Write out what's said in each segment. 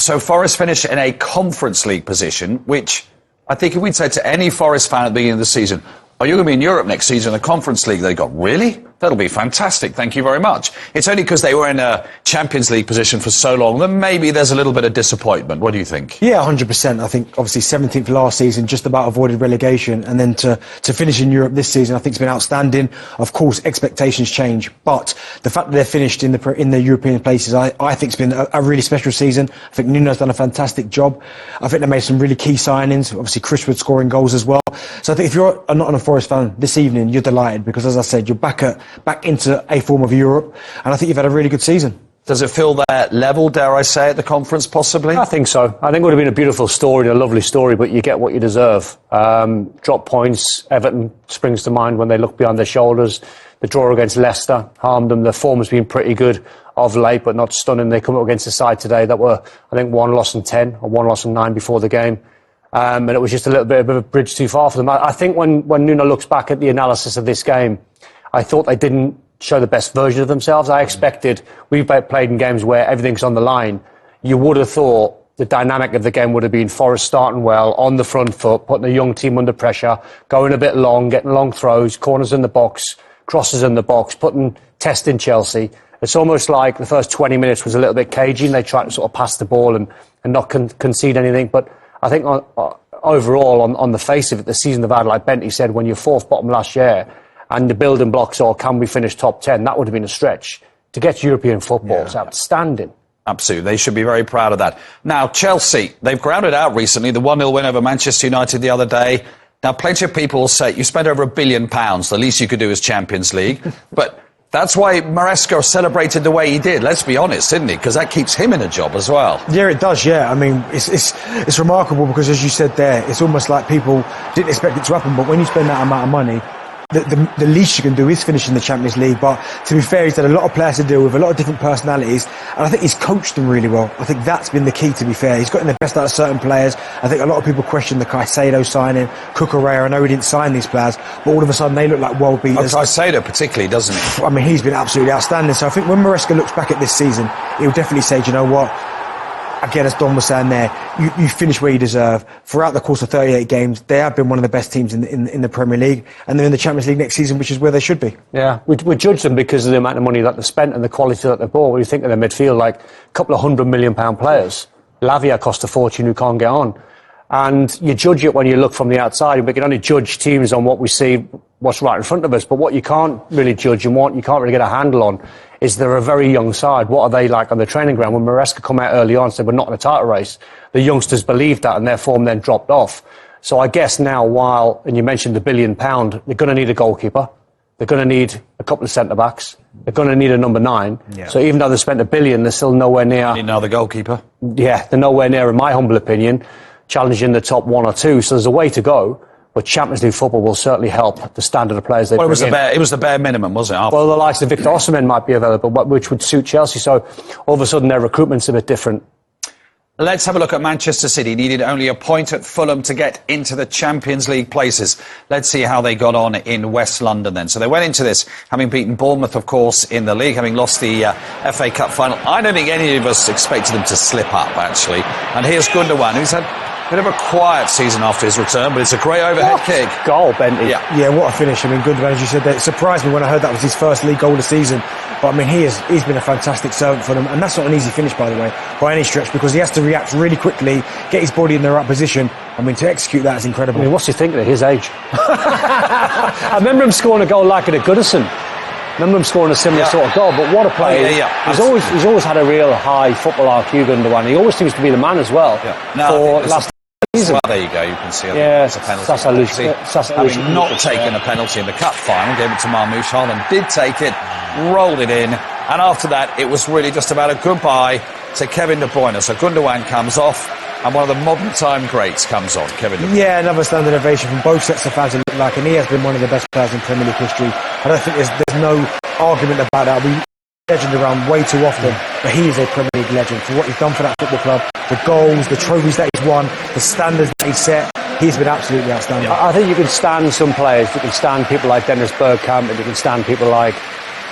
So Forest finished in a Conference League position, which I think if we'd said to any Forest fan at the beginning of the season, are you going to be in Europe next season in the Conference League? They got, really? That'll be fantastic. Thank you very much. It's only because they were in a Champions League position for so long that maybe there's a little bit of disappointment. What do you think? Yeah, 100%. I think obviously 17th last season, just about avoided relegation, and then to finish in Europe this season, I think it's been outstanding. Of course, expectations change, but the fact that they're finished in the European places, I think it's been a really special season. I think Nuno's done a fantastic job. I think they made some really key signings. Obviously, Chris Wood scoring goals as well. So I think if you're a Nottingham Forest fan this evening, you're delighted because, as I said, you're back into a form of Europe, and I think you've had a really good season. Does it feel that level, dare I say, at the conference, possibly? I think so. I think it would have been a beautiful story, a lovely story, but you get what you deserve. Drop points, Everton springs to mind when they look behind their shoulders. The draw against Leicester harmed them. Their form has been pretty good of late, but not stunning. They come up against a side today that were, I think, 1 loss and 10 or 1 loss and 9 before the game. And it was just a little bit of a bridge too far for them. I think when Nuno looks back at the analysis of this game, I thought they didn't show the best version of themselves. I expected, we've played in games where everything's on the line. You would have thought the dynamic of the game would have been Forest starting well, on the front foot, putting a young team under pressure, going a bit long, getting long throws, corners in the box, crosses in the box, testing Chelsea. It's almost like the first 20 minutes was a little bit cagey and they tried to sort of pass the ball and not concede anything. But I think overall, on the face of it, the season they've had, like Bentley said, when you're fourth bottom last year, and the building blocks are, can we finish top 10? That would have been a stretch. To get to European football, it's outstanding. Absolutely. They should be very proud of that. Now, Chelsea, they've grounded out recently. The 1-0 win over Manchester United the other day. Now, plenty of people will say, you spent over £1 billion. The least you could do is Champions League. But that's why Maresca celebrated the way he did, let's be honest, didn't he? Because that keeps him in a job as well. Yeah, it does, yeah. I mean, it's remarkable because, as you said there, it's almost like people didn't expect it to happen. But when you spend that amount of money, the least you can do is finish in the Champions League. But to be fair, he's had a lot of players to deal with, a lot of different personalities, and I think he's coached them really well. I think that's been the key, to be fair. He's gotten the best out of certain players. I think a lot of people question the Caicedo signing, Cucurella. I know he didn't sign these players, but all of a sudden they look like world beaters. Caicedo particularly, doesn't he? I mean, he's been absolutely outstanding. So I think when Maresca looks back at this season, he'll definitely say, do you know what? Again, as Don was saying there, you finish where you deserve. Throughout the course of 38 games, they have been one of the best teams in the Premier League, and they're in the Champions League next season, which is where they should be. Yeah, we judge them because of the amount of money that they've spent and the quality that they've bought. When you think of their midfield, like a couple of £100 million players. Lavia cost a fortune who can't get on. And you judge it when you look from the outside. We can only judge teams on what we see, what's right in front of us. But what you can't really judge and what you can't really get a handle on is they're a very young side. What are they like on the training ground? When Maresca come out early on and said we're not in a title race, the youngsters believed that and their form then dropped off. So I guess now, and you mentioned the £1 billion, they're going to need a goalkeeper. They're going to need a couple of centre-backs. They're going to need a number 9. Yeah. So even though they spent $1 billion, they're still nowhere near... Need another goalkeeper. Yeah, they're nowhere near, in my humble opinion, challenging the top 1 or 2. So there's a way to go. But Champions League football will certainly help the standard of players they bring in. It was the bare minimum, wasn't it? Well, the likes of Victor Osimhen might be available, which would suit Chelsea. So all of a sudden their recruitment's a bit different. Let's have a look at Manchester City. Needed only a point at Fulham to get into the Champions League places. Let's see how they got on in West London then. So they went into this having beaten Bournemouth, of course, in the league, having lost the FA Cup final. I don't think any of us expected them to slip up, actually. And here's Gundogan, who's had a bit of a quiet season after his return, but it's a great overhead kick. Goal, Bentley. Yeah, what a finish. I mean, Gundogan, as you said, it surprised me when I heard that was his first league goal of the season. But I mean, he's been a fantastic servant for them, and that's not an easy finish, by the way, by any stretch, because he has to react really quickly, get his body in the right position. I mean, to execute that is incredible. I mean, what's he thinking at his age? I remember him scoring a goal like it at Goodison. I remember him scoring a similar sort of goal, but what a player. He's always had a real high football IQ, Gundogan. He always seems to be the man as well. For last season. Well, there you go, you can see it's a penalty. Having not taken a penalty in the cup final, gave it to Marmoush. Haaland did take it, rolled it in, and after that it was really just about a goodbye to Kevin De Bruyne. So Gundogan comes off, and one of the modern time greats comes on, Kevin De Bruyne. Yeah, another standing ovation from both sets of fans, it looked like, and he has been one of the best players in Premier League history. I don't think there's no argument about that. We legend around way too often, but he is a Premier League legend for what he's done for that football club, the goals, the trophies that he's won, the standards that he's set. He's been absolutely outstanding. I think you can stand some players. You can stand people like Dennis Bergkamp, and you can stand people like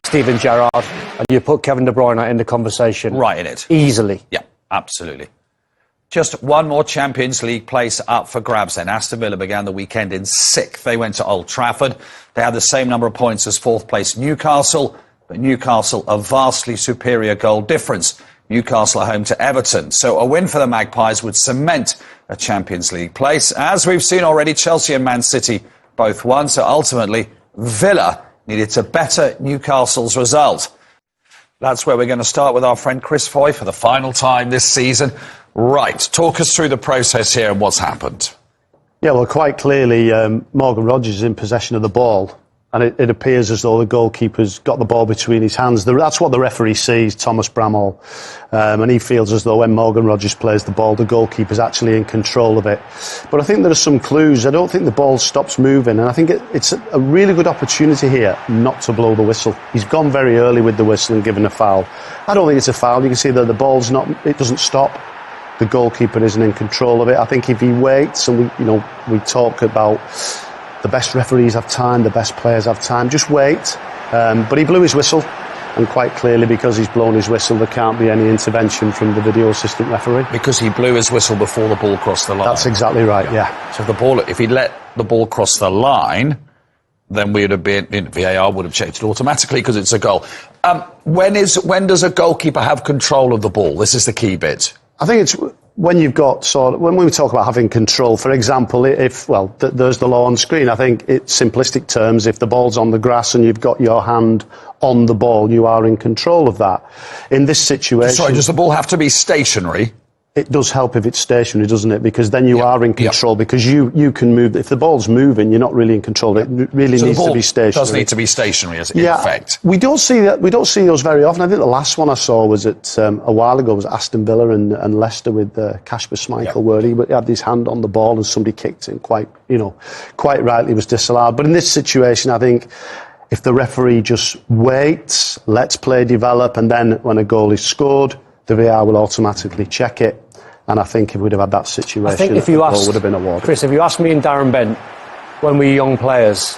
Steven Gerrard, and you put Kevin De Bruyne in the conversation. Right in it. Easily. Yeah, absolutely. Just one more Champions League place up for grabs then. Aston Villa began the weekend in 6th. They went to Old Trafford. They had the same number of points as 4th place Newcastle, but Newcastle a vastly superior goal difference. Newcastle are home to Everton. So a win for the Magpies would cement a Champions League place. As we've seen already, Chelsea and Man City both won. So ultimately, Villa needed to better Newcastle's result. That's where we're going to start with our friend Chris Foy for the final time this season. Right, talk us through the process here and what's happened. Yeah, well, quite clearly, Morgan Rogers is in possession of the ball, and it appears as though the goalkeeper's got the ball between his hands. That's what the referee sees, Thomas Bramall, and he feels as though when Morgan Rogers plays the ball, the goalkeeper's actually in control of it. But I think there are some clues. I don't think the ball stops moving, and I think it's a really good opportunity here not to blow the whistle. He's gone very early with the whistle and given a foul. I don't think it's a foul. You can see that the ball's it doesn't stop. The goalkeeper isn't in control of it. I think if he waits, and we talk about the best referees have time, the best players have time, just wait. But he blew his whistle, and quite clearly because he's blown his whistle, there can't be any intervention from the video assistant referee. Because he blew his whistle before the ball crossed the line. That's exactly right, yeah. So if he'd let the ball cross the line, then we would have been, VAR would have checked it automatically because it's a goal. When does a goalkeeper have control of the ball? This is the key bit. I think it's when you've got when we talk about having control, for example, there's the law on screen. I think it's simplistic terms. If the ball's on the grass and you've got your hand on the ball, you are in control of that. In this situation... Sorry, does the ball have to be stationary? It does help if it's stationary, doesn't it? Because then you are in control, because you can move. If the ball's moving, you're not really in control. It really needs to be stationary. Does need to be stationary, in effect. We don't see that. We don't see those very often. I think the last one I saw was a while ago, was Aston Villa and Leicester with Kasper Schmeichel, where he had his hand on the ball and somebody kicked it, quite rightly was disallowed. But in this situation, I think if the referee just waits, lets play develop, and then when a goal is scored, the VAR will automatically check it. And I think if we'd have had that situation, I think if you asked, would have been awarded. Chris, if you asked me and Darren Bent, when we were young players,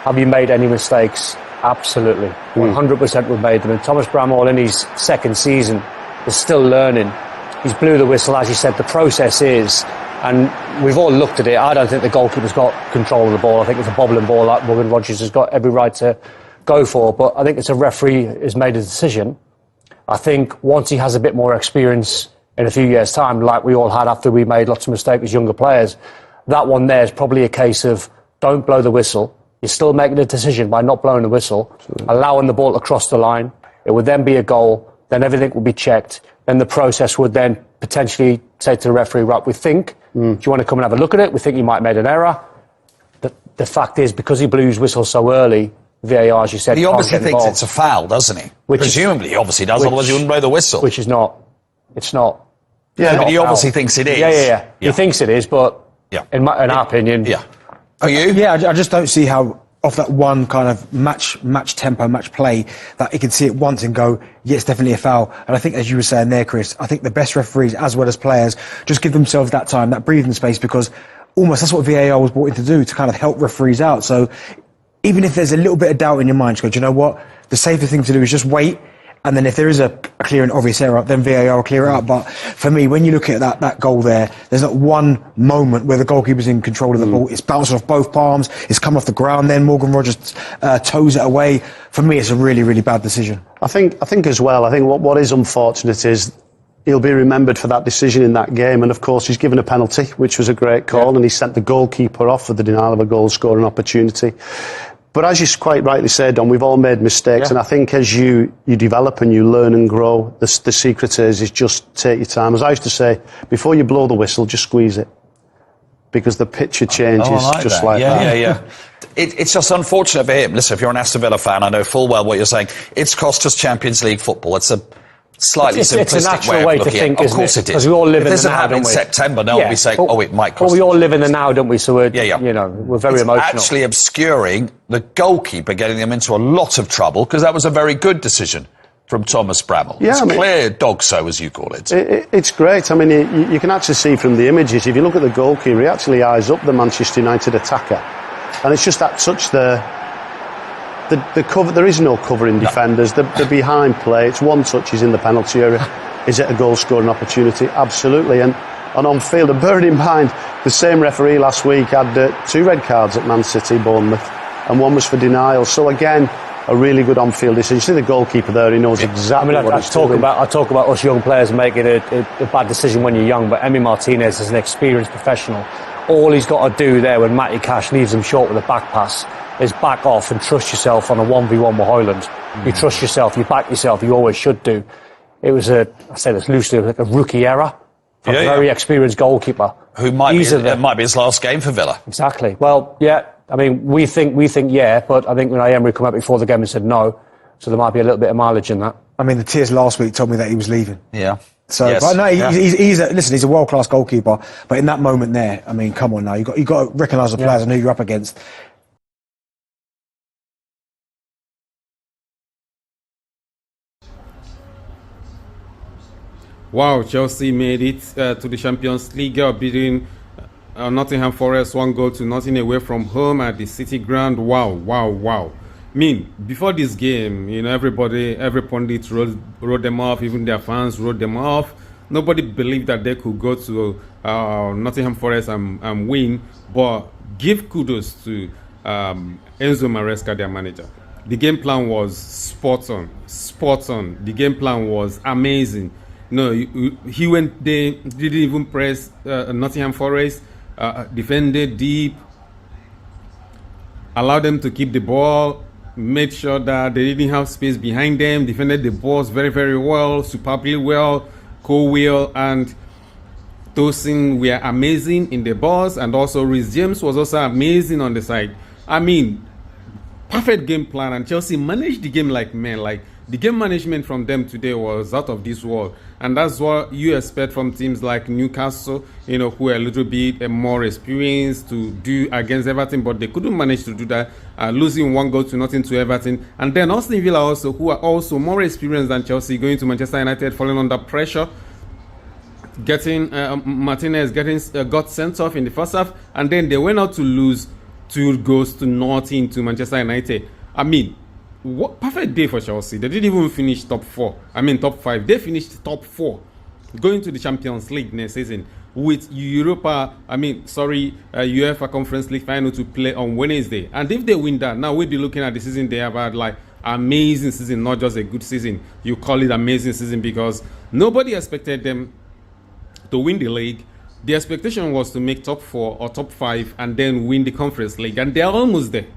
have you made any mistakes? Absolutely. 100% we've made them. And Thomas Bramall, in his second season, is still learning. He's blew the whistle, as you said. The process is, and we've all looked at it, I don't think the goalkeeper's got control of the ball. I think it's a bobbling ball that Morgan Rogers has got every right to go for. But I think it's a referee has made a decision. I think once he has a bit more experience in a few years' time, like we all had after we made lots of mistakes as younger players, that one there is probably a case of don't blow the whistle. You're still making a decision by not blowing the whistle, allowing the ball to cross the line. It would then be a goal. Then everything would be checked. Then the process would then potentially say to the referee, right, we think, do you want to come and have a look at it? We think you might have made an error. The fact is, because he blew his whistle so early, VAR, as you said, he obviously thinks it's a foul, doesn't he? Presumably, he obviously does, otherwise he wouldn't blow the whistle. Which is not. It's not. Yeah, but he obviously thinks it is. Yeah. He thinks it is, but in our opinion... Yeah. Are you? Yeah, I just don't see how, off that one kind of match tempo, match play, that he can see it once and go, yeah, it's definitely a foul. And I think, as you were saying there, Chris, I think the best referees, as well as players, just give themselves that time, that breathing space, because almost that's what VAR was brought in to do, to kind of help referees out. So even if there's a little bit of doubt in your mind, just go, do you know what? The safest thing to do is just wait. And then if there is a clear and obvious error, then VAR will clear it up. But for me, when you look at that goal there, there's not one moment where the goalkeeper's in control of the ball. It's bounced off both palms. It's come off the ground. Then Morgan Rogers toes it away. For me, it's a really, really bad decision. I think as well, I think what is unfortunate is he'll be remembered for that decision in that game. And of course, he's given a penalty, which was a great call. And he sent the goalkeeper off for the denial of a goal scoring opportunity. But as you quite rightly said, Don, we've all made mistakes, and I think as you develop and you learn and grow, the secret is just take your time. As I used to say, before you blow the whistle, just squeeze it, because the picture changes like that. Yeah. It's just unfortunate for him. Listen, if you're an Aston Villa fan, I know full well what you're saying. It's cost us Champions League football. It's a slightly simplistic it's a natural way to think, of course it is. Because we all live in the now, don't we? In September, no one will be saying, it might cost. But we all live in the now, don't we? So we're, we're very emotional. It's actually obscuring the goalkeeper, getting them into a lot of trouble, because that was a very good decision from Thomas Bramall. Yeah, it's clear dog so, as you call it. It's great. I mean, you can actually see from the images, if you look at the goalkeeper, he actually eyes up the Manchester United attacker. And it's just that touch there. The cover, there is no covering defenders. They're behind play. It's one touch, he's in the penalty area. Is it a goal scoring opportunity? Absolutely. And and on field. And bearing in mind, the same referee last week had 2 red cards at Man City, Bournemouth, and one was for denial. So again, a really good on-field decision. You see the goalkeeper there; he knows exactly what he's doing. I talk about us young players making a bad decision when you're young, but Martinez is an experienced professional. All he's got to do there when Matty Cash leaves him short with a back pass is back off and trust yourself on a 1v1 with Hoyland. You trust yourself, you back yourself, you always should do. It was I say this loosely, like a rookie error for a very experienced goalkeeper. Who might be his last game for Villa. Exactly. Well, yeah, I mean, we think yeah, but I think when Emery come out before the game and said no, so there might be a little bit of mileage in that. I mean, the tears last week told me that he was leaving. Yeah. So, yes. But no, he's a world-class goalkeeper. But in that moment there, I mean, come on now, you got to recognise the players and who you're up against. Wow, Chelsea made it to the Champions League, beating Nottingham Forest 1-0 to nothing away from home at the City Ground. Wow. I mean, before this game, every pundit wrote them off, even their fans wrote them off. Nobody believed that they could go to Nottingham Forest and win, but give kudos to Enzo Maresca, their manager. The game plan was spot on. The game plan was amazing. No, he went there, didn't even press Nottingham Forest, defended deep, allowed them to keep the ball, made sure that they didn't have space behind them, defended the balls very, very well, superbly well. Colwill and Tosin were amazing in the balls, and also Reece James was also amazing on the side. I mean, perfect game plan, and Chelsea managed the game like men. Like, the game management from them today was out of this world, and that's what you expect from teams like Newcastle, who are a little bit more experienced to do against Everton, but they couldn't manage to do that, losing 1-0 to nothing to Everton. And then Aston Villa also, who are also more experienced than Chelsea, going to Manchester United, falling under pressure, getting Martinez got sent off in the first half, and then they went out to lose 2-0 to nothing to Manchester United. I mean, what perfect day for Chelsea. They didn't even finish top 5. They finished top 4, going to the Champions League next season with UEFA Conference League final to play on Wednesday. And if they win that, now we'll be looking at the season they have had, like, amazing season, not just a good season. You call it amazing season because nobody expected them to win the league. The expectation was to make top 4 or top 5 and then win the Conference League, and they're almost there.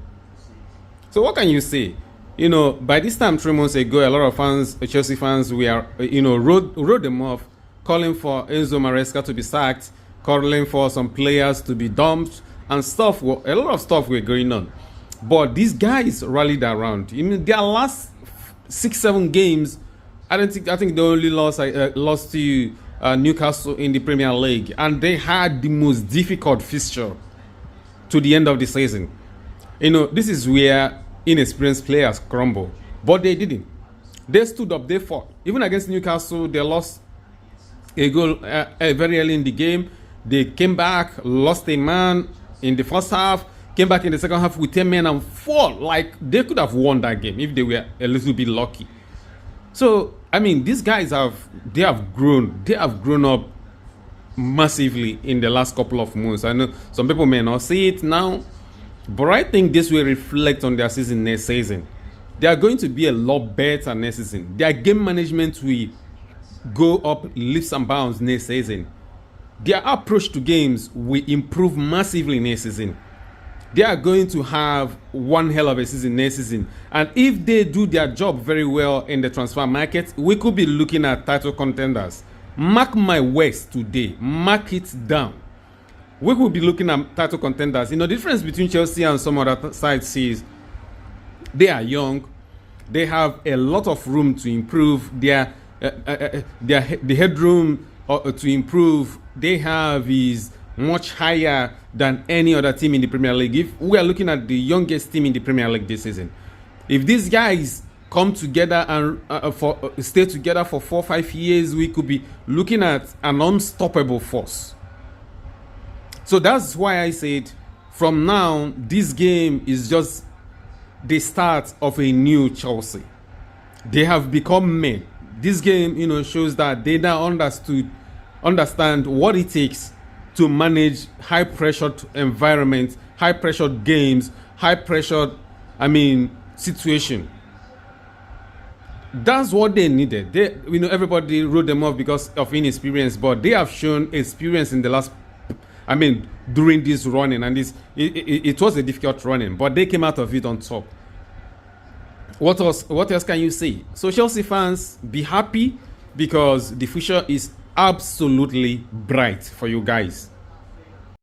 So what can you say? By this time 3 months ago, a lot of fans, Chelsea fans, wrote them off, calling for Enzo Maresca to be sacked, calling for some players to be dumped, and stuff. A lot of stuff were going on. But these guys rallied around. Their last 6-7 games, I think they only lost to Newcastle in the Premier League, and they had the most difficult fixture to the end of the season. This is where inexperienced players crumble, but they didn't. They stood up, they fought. Even against Newcastle, they lost a goal very early in the game. They came back, lost a man in the first half, came back in the second half with 10 men and fought. Like, they could have won that game if they were a little bit lucky. So, I mean, these guys have grown up massively in the last couple of months. I know some people may not see it now, but I think this will reflect on their season next season. They are going to be a lot better next season. Their game management will go up leaps and bounds next season. Their approach to games will improve massively next season. They are going to have one hell of a season next season. And if they do their job very well in the transfer market, we could be looking at title contenders. Mark my words today. Mark it down. We could be looking at title contenders. The difference between Chelsea and some other sides is they are young. They have a lot of room to improve. The headroom to improve they have is much higher than any other team in the Premier League. If we are looking at the youngest team in the Premier League this season, if these guys come together and stay together for 4 or 5 years, we could be looking at an unstoppable force. So that's why I said, from now, this game is just the start of a new Chelsea. They have become men. This game, shows that they now understood understand what it takes to manage high-pressured environment, high-pressured games, high-pressured, situation. That's what they needed. Everybody wrote them off because of inexperience, but they have shown experience in the last, during this running, and it was a difficult running, but they came out of it on top. What else can you say? So Chelsea fans, be happy because the future is absolutely bright for you guys.